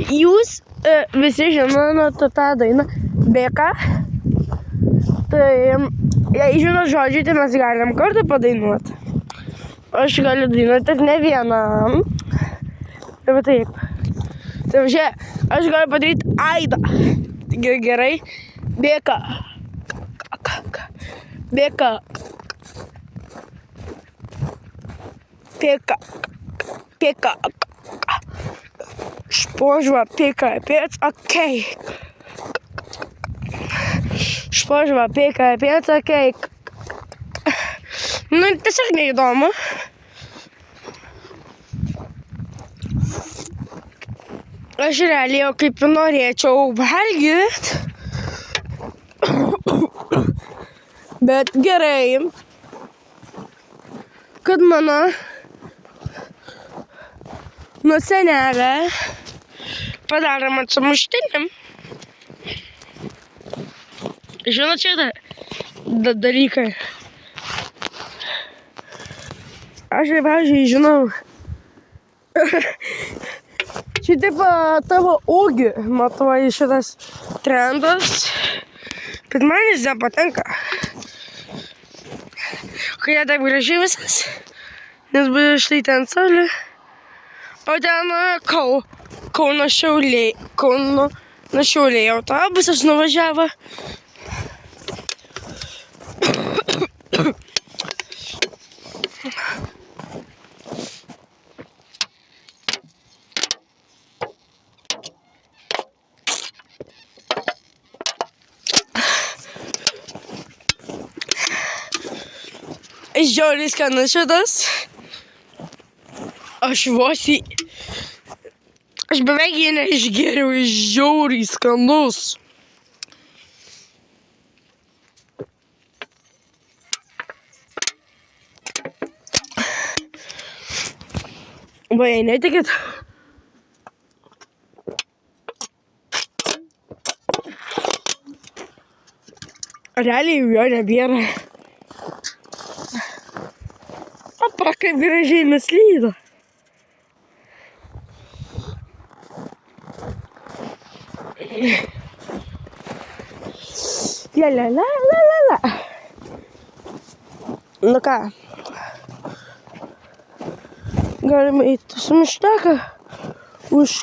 Jūs visi žinote tą dainą Bėka. Tai jei žinot žodžiai, tai mes galim kartu padainuoti. Aš galiu dainuoti ne vienam. Tai va taip. Tai va, aš galiu padaryti aidą. Gerai. Bėka. Bėka. Bėka. Bėka. Špožva, pėka, okei. Špožva, pėka, okei. Nu, tiesiog neįdomu. Aš realiai jau kaip norėčiau valgyt. Bet gerai, kad mano senelė padarė man sumuštinį. Žinot, čia dalykai. Aš, pavyzdžiui, žinau, šitaip tavo ūgį matuoja šitas trendas, bet man jis nepatinka. Kai jie taip gražiai visas, nes buvo štai ten saulė, o ten Kauno Šiauliai autobusas nuvažiavo. Žiauriai skanus šitas. Aš beveik jį neišgėriau, žiauriai skanus. Va, jei netikit. Realiai jo nebėra. Opa, kaip gražiai nuslydo. La. Nu ką, galima eiti su mištaką už